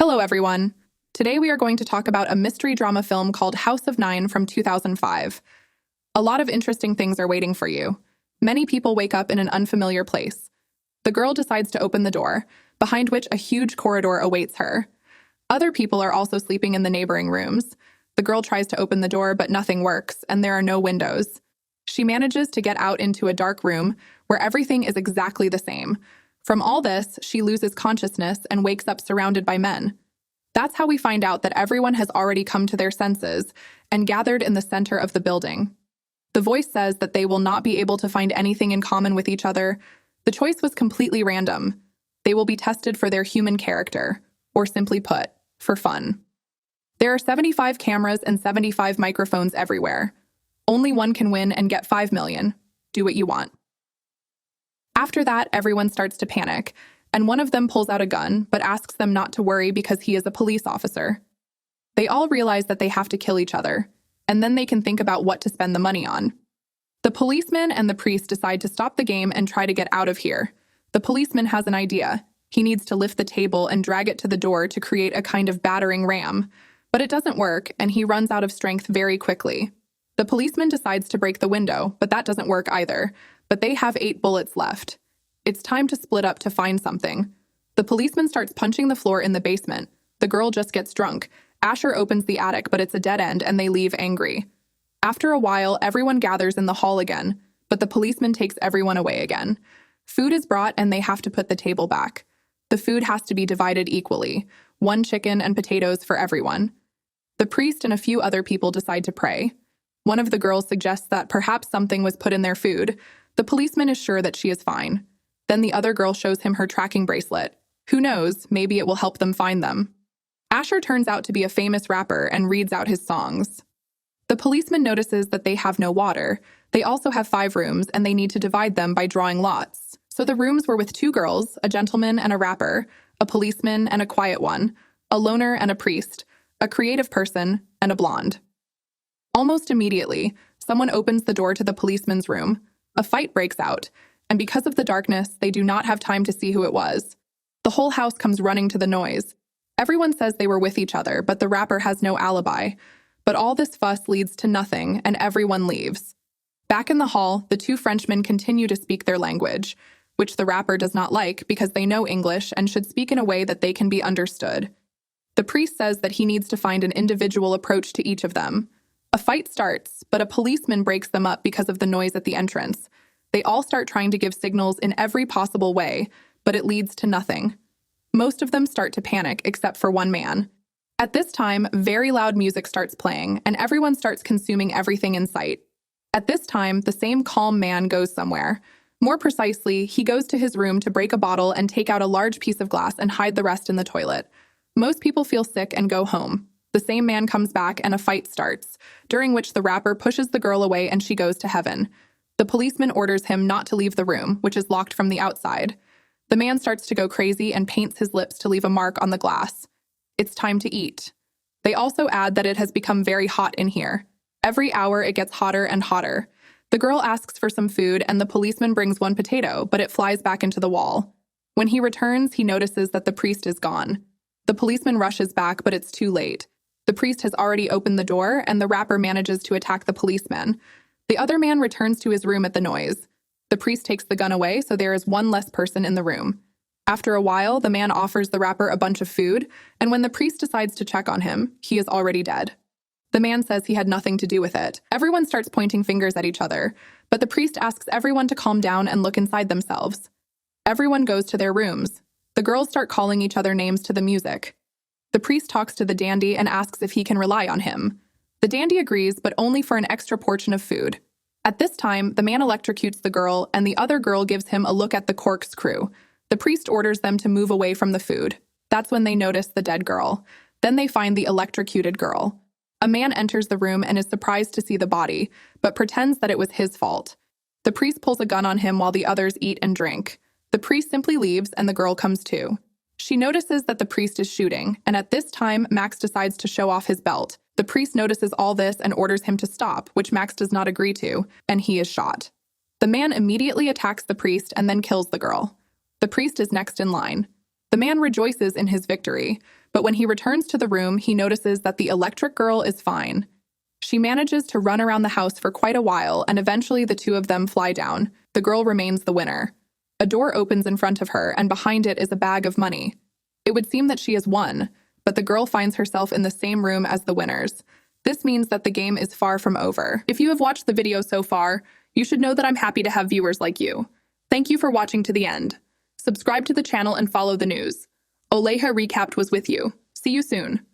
Hello, everyone. Today we are going to talk about a mystery drama film called House of Nine from 2005. A lot of interesting things are waiting for you. Many people wake up in an unfamiliar place. The girl decides to open the door, behind which a huge corridor awaits her. Other people are also sleeping in the neighboring rooms. The girl tries to open the door, but nothing works, and there are no windows. She manages to get out into a dark room where everything is exactly the same. From all this, she loses consciousness and wakes up surrounded by men. That's how we find out that everyone has already come to their senses and gathered in the center of the building. The voice says that they will not be able to find anything in common with each other. The choice was completely random. They will be tested for their human character, or simply put, for fun. There are 75 cameras and 75 microphones everywhere. Only one can win and get 5 million. Do what you want. After that, everyone starts to panic, and one of them pulls out a gun, but asks them not to worry because he is a police officer. They all realize that they have to kill each other, and then they can think about what to spend the money on. The policeman and the priest decide to stop the game and try to get out of here. The policeman has an idea. He needs to lift the table and drag it to the door to create a kind of battering ram, but it doesn't work, and he runs out of strength very quickly. The policeman decides to break the window, but that doesn't work either. But they have 8 bullets left. It's time to split up to find something. The policeman starts punching the floor in the basement. The girl just gets drunk. Asher opens the attic, but it's a dead end, and they leave angry. After a while, everyone gathers in the hall again, but the policeman takes everyone away again. Food is brought, and they have to put the table back. The food has to be divided equally, 1 chicken and potatoes for everyone. The priest and a few other people decide to pray. One of the girls suggests that perhaps something was put in their food. The policeman is sure that she is fine. Then the other girl shows him her tracking bracelet. Who knows, maybe it will help them find them. Asher turns out to be a famous rapper and reads out his songs. The policeman notices that they have no water. They also have 5 rooms, and they need to divide them by drawing lots. So the rooms were with 2 girls, a gentleman and a rapper, a policeman and a quiet one, a loner and a priest, a creative person, and a blonde. Almost immediately, someone opens the door to the policeman's room. A fight breaks out, and because of the darkness, they do not have time to see who it was. The whole house comes running to the noise. Everyone says they were with each other, but the rapper has no alibi. But all this fuss leads to nothing, and everyone leaves. Back in the hall, the 2 Frenchmen continue to speak their language, which the rapper does not like because they know English and should speak in a way that they can be understood. The priest says that he needs to find an individual approach to each of them. A fight starts, but a policeman breaks them up because of the noise at the entrance. They all start trying to give signals in every possible way, but it leads to nothing. Most of them start to panic, except for one man. At this time, very loud music starts playing, and everyone starts consuming everything in sight. At this time, the same calm man goes somewhere. More precisely, he goes to his room to break a bottle and take out a large piece of glass and hide the rest in the toilet. Most people feel sick and go home. The same man comes back and a fight starts, during which the rapper pushes the girl away and she goes to heaven. The policeman orders him not to leave the room, which is locked from the outside. The man starts to go crazy and paints his lips to leave a mark on the glass. It's time to eat. They also add that it has become very hot in here. Every hour it gets hotter and hotter. The girl asks for some food and the policeman brings 1 potato, but it flies back into the wall. When he returns, he notices that the priest is gone. The policeman rushes back, but it's too late. The priest has already opened the door, and the rapper manages to attack the policeman. The other man returns to his room at the noise. The priest takes the gun away, so there is 1 less person in the room. After a while, the man offers the rapper a bunch of food, and when the priest decides to check on him, he is already dead. The man says he had nothing to do with it. Everyone starts pointing fingers at each other, but the priest asks everyone to calm down and look inside themselves. Everyone goes to their rooms. The girls start calling each other names to the music. The priest talks to the dandy and asks if he can rely on him. The dandy agrees, but only for an extra portion of food. At this time, the man electrocutes the girl, and the other girl gives him a look at the corkscrew. The priest orders them to move away from the food. That's when they notice the dead girl. Then they find the electrocuted girl. A man enters the room and is surprised to see the body, but pretends that it was his fault. The priest pulls a gun on him while the others eat and drink. The priest simply leaves, and the girl comes to. She notices that the priest is shooting, and at this time, Max decides to show off his belt. The priest notices all this and orders him to stop, which Max does not agree to, and he is shot. The man immediately attacks the priest and then kills the girl. The priest is next in line. The man rejoices in his victory, But when he returns to the room, he notices that the electric girl is fine. She manages to run around the house for quite a while, and eventually the two of them fly down. The girl remains the winner. A door opens in front of her, and behind it is a bag of money. It would seem that she has won, but the girl finds herself in the same room as the winners. This means that the game is far from over. If you have watched the video so far, you should know that I'm happy to have viewers like you. Thank you for watching to the end. Subscribe to the channel and follow the news. OLEJA Recapped was with you. See you soon.